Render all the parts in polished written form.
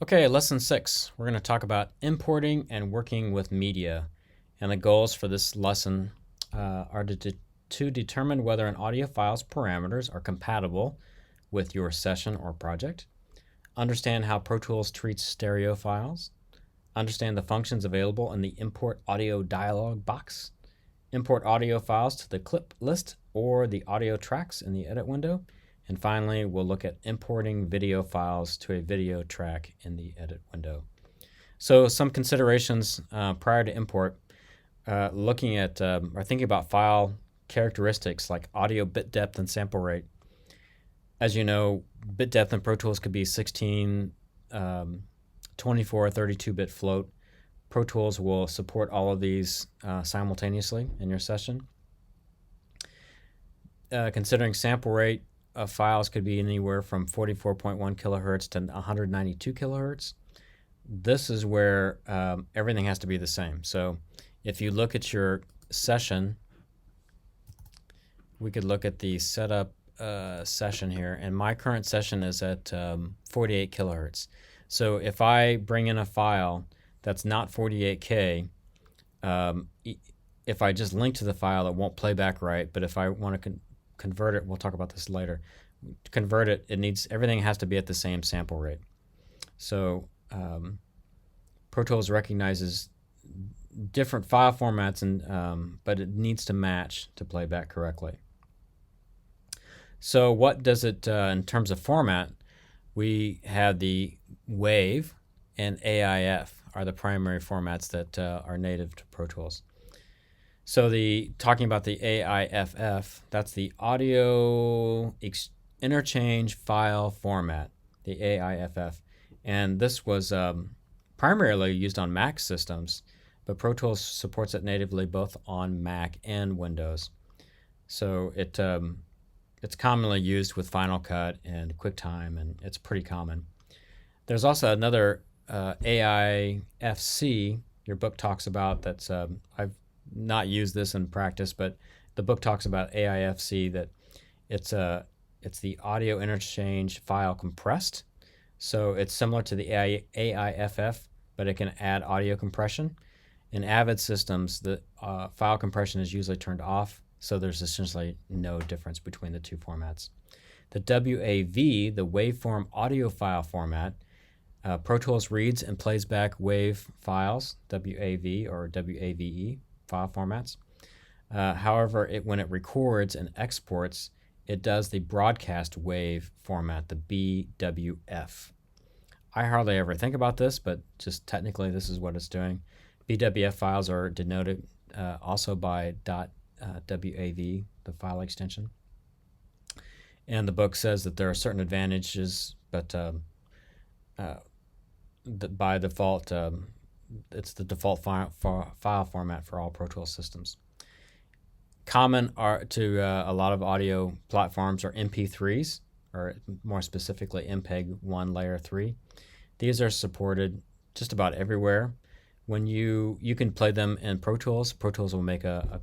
Okay, lesson 6. We're going to talk about importing and working with media. And the goals for this lesson are to determine whether an audio file's parameters are compatible with your session or project, understand how Pro Tools treats stereo files, understand the functions available in the Import Audio dialog box, import audio files to the clip list or the audio tracks in the edit window, and finally, we'll look at importing video files to a video track in the edit window. So some considerations prior to import, looking at or thinking about file characteristics like audio bit depth and sample rate. As you know, bit depth in Pro Tools could be 16, 24, 32-bit float. Pro Tools will support all of these simultaneously in your session. Considering sample rate, files could be anywhere from 44.1 kilohertz to 192 kilohertz. This is where everything has to be the same. So if you look at your session, we could look at the setup session here, and my current session is at 48 kilohertz. So if I bring in a file that's not 48K, if I just link to the file, it won't play back right, but if I want to convert it, we'll talk about this later. To convert it, everything has to be at the same sample rate. So Pro Tools recognizes different file formats, but it needs to match to play back correctly. So what does it, in terms of format, we have the WAV and AIF are the primary formats that are native to Pro Tools. So talking about the AIFF, that's the Audio Interchange File Format, the AIFF. And this was primarily used on Mac systems, but Pro Tools supports it natively both on Mac and Windows. So it's commonly used with Final Cut and QuickTime, and it's pretty common. There's also another AIFC your book talks about that's I've not used this in practice, but the book talks about AIFC, that it's the audio interchange file compressed. So it's similar to the AIFF, but it can add audio compression. In Avid systems, the file compression is usually turned off, so there's essentially no difference between the two formats. The WAV, the waveform audio file format, Pro Tools reads and plays back WAV files, WAV or WAVE file formats. However, when it records and exports, it does the broadcast wave format, the BWF. I hardly ever think about this, but just technically this is what it's doing. BWF files are denoted also by .wav, the file extension. And the book says that there are certain advantages, but by default, it's the default file format for all Pro Tools systems. Common to a lot of audio platforms are MP3s, or more specifically MPEG-1 Layer 3. These are supported just about everywhere. When you can play them in Pro Tools. Pro Tools will make a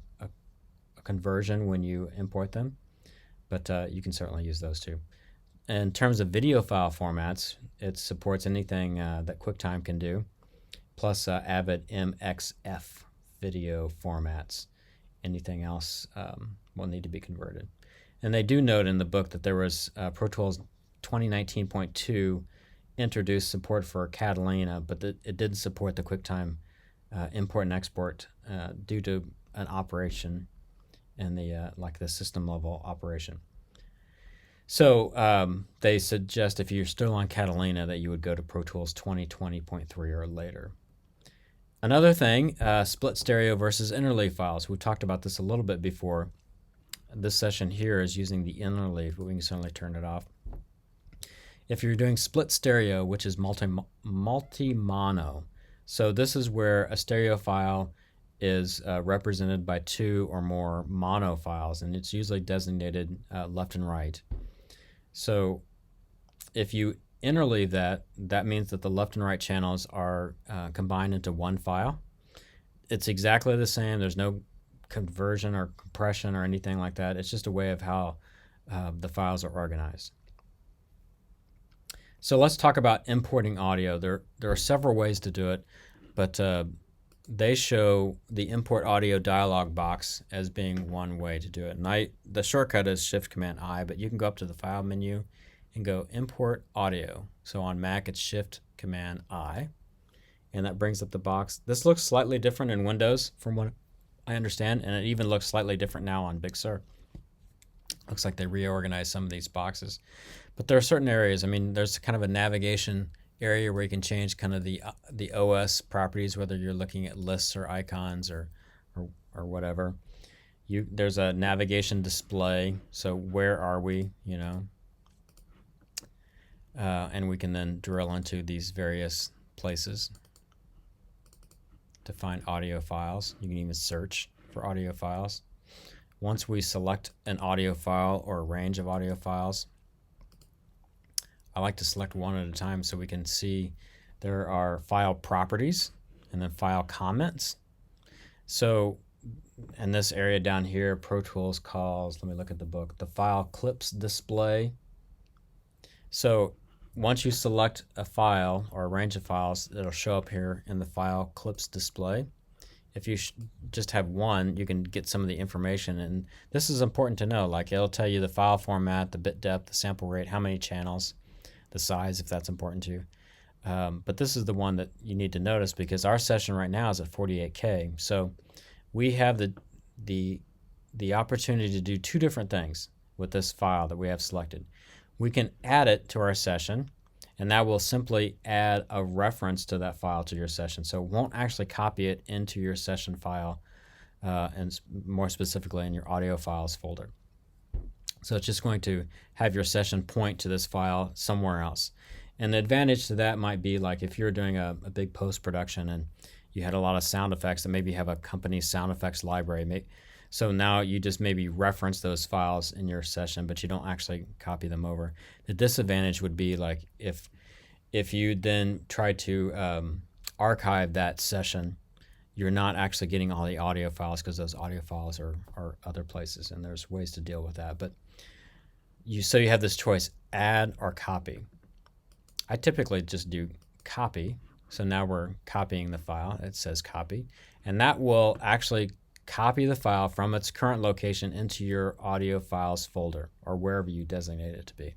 conversion when you import them, but you can certainly use those too. In terms of video file formats, it supports anything that QuickTime can do, plus Avid MXF video formats. Anything else will need to be converted. And they do note in the book that there was Pro Tools 2019.2 introduced support for Catalina, but it didn't support the QuickTime import and export due to an operation in the system level operation. So they suggest if you're still on Catalina that you would go to Pro Tools 2020.3 or later. Another thing, split stereo versus interleave files. We talked about this a little bit before. This session here is using the interleave, but we can certainly turn it off. If you're doing split stereo, which is multi-mono, so this is where a stereo file is represented by two or more mono files, and it's usually designated left and right. So if you interleave that means that the left and right channels are combined into one file. It's exactly the same. There's no conversion or compression or anything like that. It's just a way of how the files are organized. So let's talk about importing audio. There are several ways to do it, but they show the import audio dialog box as being one way to do it. And the shortcut is Shift Command I, but you can go up to the File menu and go Import Audio. So on Mac it's Shift Command I, and that brings up the box. This looks slightly different in Windows from what I understand, and it even looks slightly different now on Big Sur. Looks like they reorganized some of these boxes. But there are certain areas. I mean, there's kind of a navigation area where you can change kind of the OS properties, whether you're looking at lists or icons or whatever. There's a navigation display. So where are we? You know, and we can then drill into these various places to find audio files. You can even search for audio files. Once we select an audio file or a range of audio files, I like to select one at a time so we can see there are file properties and then file comments. So in this area down here, Pro Tools calls, let me look at the book, the file clips display. So once you select a file or a range of files, it'll show up here in the file clips display. If you just have one, you can get some of the information, and this is important to know. Like, it'll tell you the file format, the bit depth, the sample rate, how many channels, the size if that's important to you. But this is the one that you need to notice because our session right now is at 48K. So we have the opportunity to do two different things with this file that we have selected. We can add it to our session, and that will simply add a reference to that file to your session. So it won't actually copy it into your session file, and more specifically in your audio files folder. So it's just going to have your session point to this file somewhere else. And the advantage to that might be like if you're doing a big post-production and you had a lot of sound effects, that maybe have a company sound effects library. So now you just maybe reference those files in your session, but you don't actually copy them over. The disadvantage would be like if you then try to archive that session, you're not actually getting all the audio files because those audio files are other places, and there's ways to deal with that. But so you have this choice, add or copy. I typically just do copy. So now we're copying the file. It says copy. And that will actually copy the file from its current location into your audio files folder or wherever you designate it to be.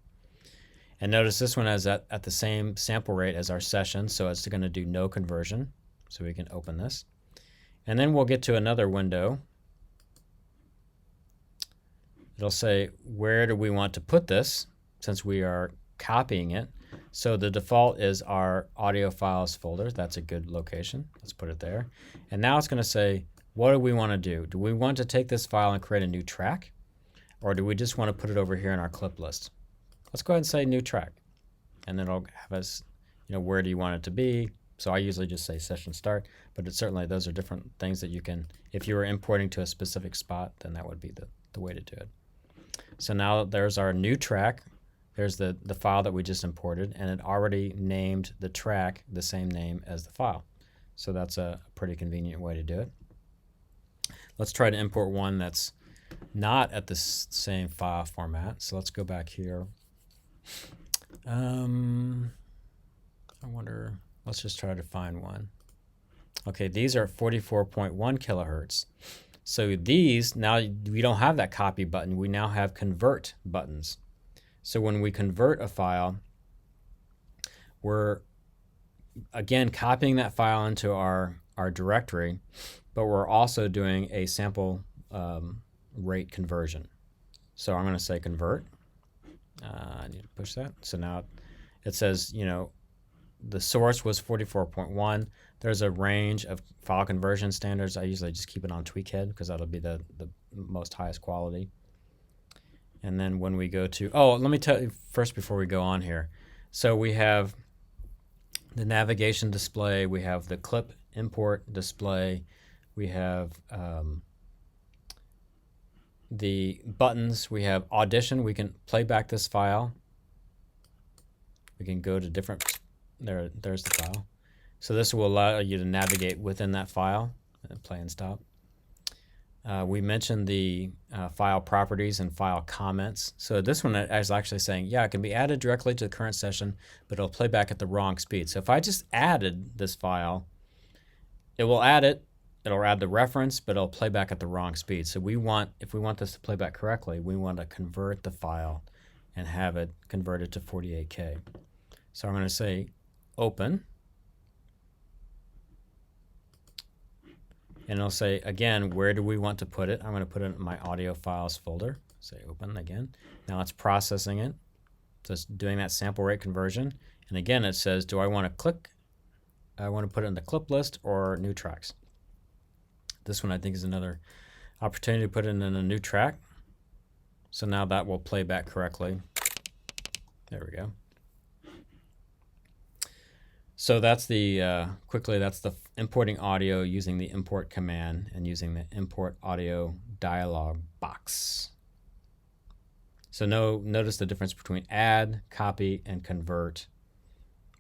And notice this one is at the same sample rate as our session, so it's going to do no conversion. So we can open this. And then we'll get to another window. It'll say, where do we want to put this since we are copying it? So the default is our audio files folder. That's a good location. Let's put it there. And now it's going to say, what do we want to do? Do we want to take this file and create a new track? Or do we just want to put it over here in our clip list? Let's go ahead and say new track. And then it'll have us, where do you want it to be? So I usually just say session start, but certainly those are different things that you can, if you were importing to a specific spot, then that would be the way to do it. So now there's our new track. There's the file that we just imported, and it already named the track the same name as the file. So that's a pretty convenient way to do it. Let's try to import one that's not at the same file format. So let's go back here. I wonder, let's just try to find one. Okay, these are 44.1 kilohertz. So these, now we don't have that copy button. We now have convert buttons. So when we convert a file, we're, again, copying that file into our directory, but we're also doing a sample rate conversion. So I'm going to say convert. I need to push that. So now it says, the source was 44.1. There's a range of file conversion standards. I usually just keep it on Tweakhead because that'll be the most highest quality. And then when we go to, let me tell you first before we go on here. So we have the navigation display. We have the clip import display. We have the buttons. We have Audition. We can play back this file. We can go to different, there's the file. So this will allow you to navigate within that file and play and stop. We mentioned the file properties and file comments. So this one is actually saying, yeah, it can be added directly to the current session, but it'll play back at the wrong speed. So if I just added this file, it will add it, it'll add the reference, but it'll play back at the wrong speed. So if we want this to play back correctly, we want to convert the file and have it converted to 48K. So I'm going to say open. And it'll say, again, where do we want to put it? I'm going to put it in my audio files folder. Say open again. Now it's processing it. So it's doing that sample rate conversion. And again, it says, do I want to click? I want to put it in the clip list or new tracks. This one I think is another opportunity to put it in a new track. So now that will play back correctly. There we go. So that's the, quickly, that's the importing audio using the import command and using the import audio dialog box. So notice the difference between add, copy, and convert.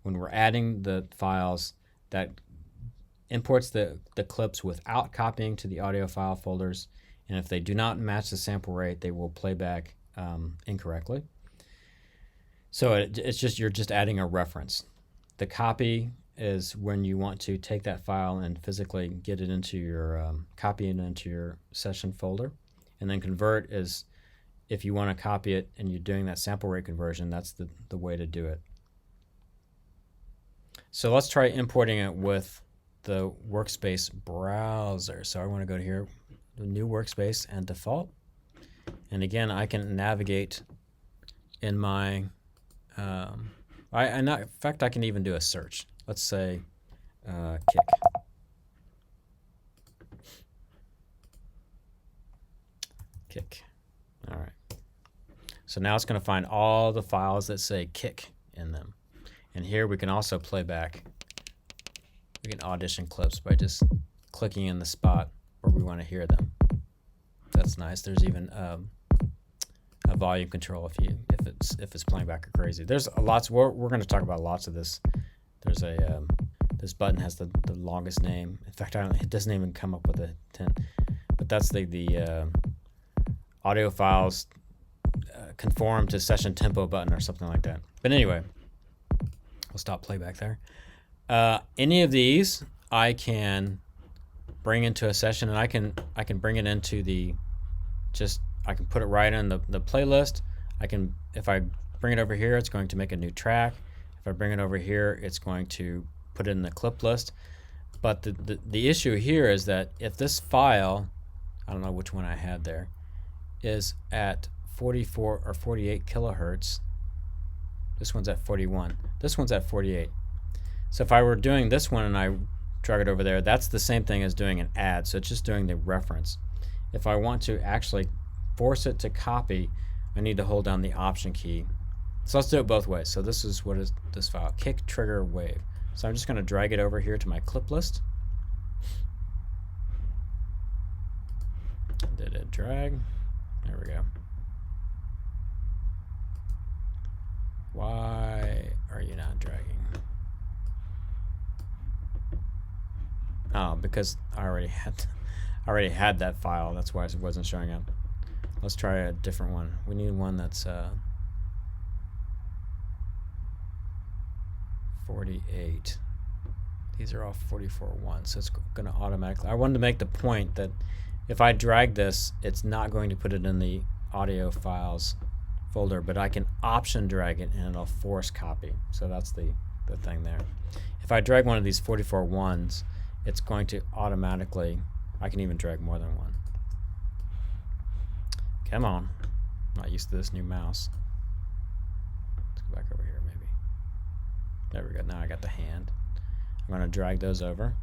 When we're adding the files, that imports the clips without copying to the audio file folders. And if they do not match the sample rate, they will play back incorrectly. So it's just, you're just adding a reference. The copy is when you want to take that file and physically get it into your, copy it into your session folder. And then convert is if you want to copy it and you're doing that sample rate conversion, that's the way to do it. So let's try importing it with the workspace browser. So I want to go to here, the new workspace and default. And again, I can navigate in my, in fact, I can even do a search. Let's say kick. Kick. All right. So now it's going to find all the files that say kick in them. And here we can also play back. We can audition clips by just clicking in the spot where we want to hear them. That's nice. There's even a volume control if it's playing back or crazy. There's lots. We're going to talk about lots of this. There's a this button has the longest name. In fact, it doesn't even come up with a 10. But that's the audio files conform to session tempo button or something like that. But anyway, we'll stop playback there. Any of these I can bring into a session, and I can bring it into the I can put it right in the playlist. If I bring it over here, it's going to make a new track. If I bring it over here, it's going to put it in the clip list. But the issue here is that if this file, I don't know which one I had there, is at 44 or 48 kilohertz. This one's at 41. This one's at 48. So if I were doing this one and I drag it over there, that's the same thing as doing an add. So it's just doing the reference. If I want to actually force it to copy, I need to hold down the option key. So let's do it both ways. So this is what is this file, kick trigger wave. So I'm just going to drag it over here to my clip list. Did it drag? There we go. Why are you not dragging? Oh, because I already had that file. That's why it wasn't showing up. Let's try a different one. We need one that's 48. These are all 44.1, so it's going to automatically. I wanted to make the point that if I drag this, it's not going to put it in the audio files folder, but I can option drag it and it'll force copy. So that's the thing there. If I drag one of these 44.1s, it's going to automatically, I can even drag more than one. Come on. I'm not used to this new mouse. Let's go back over here maybe. There we go. Now I got the hand. I'm going to drag those over.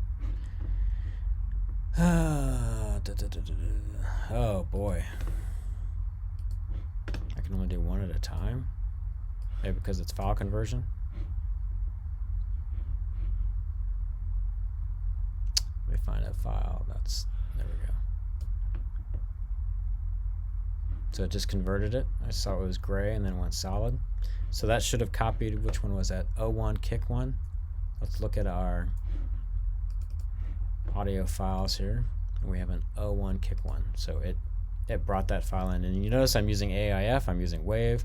Oh boy. I can only do one at a time. Maybe because it's file conversion. Let me find a file. There we go. So it just converted it. I saw it was gray and then went solid. So that should have copied, which one was that? 01 kick one. Let's look at our audio files here. We have an 01 kick one. So it brought that file in. And you notice I'm using AIF, I'm using WAVE,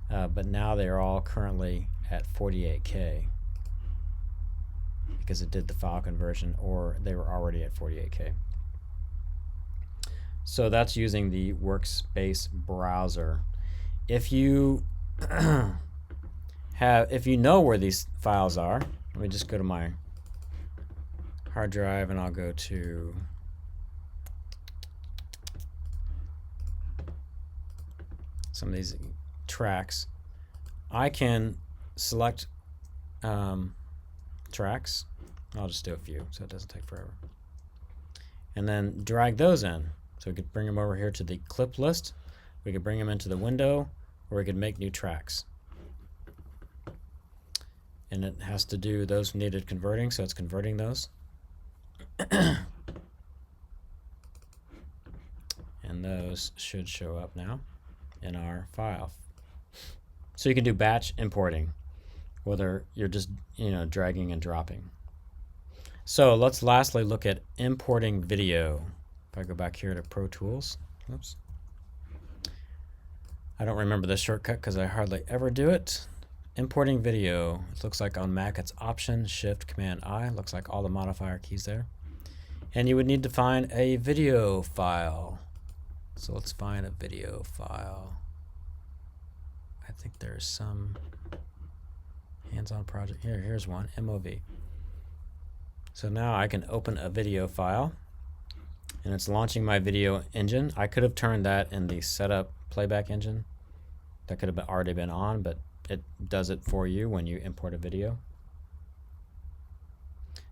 but now they're all currently at 48K because it did the file conversion, or they were already at 48K. So that's using the workspace browser. If you if you know where these files are, let me just go to my hard drive and I'll go to some of these tracks. I can select tracks. I'll just do a few so it doesn't take forever. And then drag those in. So we could bring them over here to the clip list. We could bring them into the window, or we could make new tracks. And it has to do those needed converting, so it's converting those. And those should show up now in our file. So you can do batch importing, whether you're just dragging and dropping. So let's lastly look at importing video. If I go back here to Pro Tools, oops. I don't remember the shortcut because I hardly ever do it. Importing video. It looks like on Mac it's Option, Shift, Command I. Looks like all the modifier keys there. And you would need to find a video file. So let's find a video file. I think there's some hands-on project. Here's one, MOV. So now I can open a video file. And it's launching my video engine. I could have turned that in the setup playback engine. That could have already been on, but it does it for you when you import a video.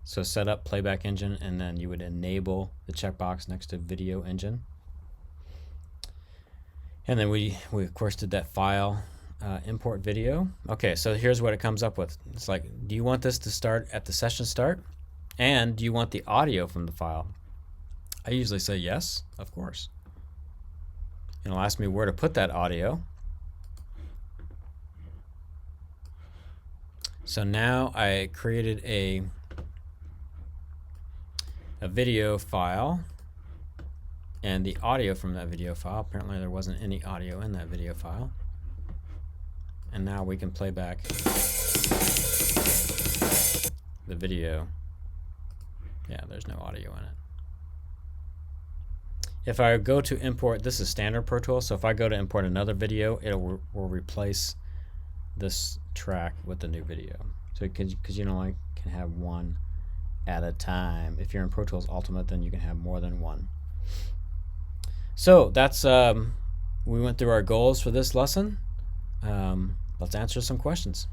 So set up playback engine, and then you would enable the checkbox next to video engine. And then we of course did that file import video. Okay, so here's what it comes up with. It's like, do you want this to start at the session start? And do you want the audio from the file? I usually say yes, of course. And it'll ask me where to put that audio. So now I created a video file and the audio from that video file. Apparently there wasn't any audio in that video file. And now we can play back the video. Yeah, there's no audio in it. If I go to import, this is standard Pro Tools, so if I go to import another video, it will replace this track with the new video. So because I can have one at a time. If you're in Pro Tools Ultimate, then you can have more than one. So that's we went through our goals for this lesson. Let's answer some questions.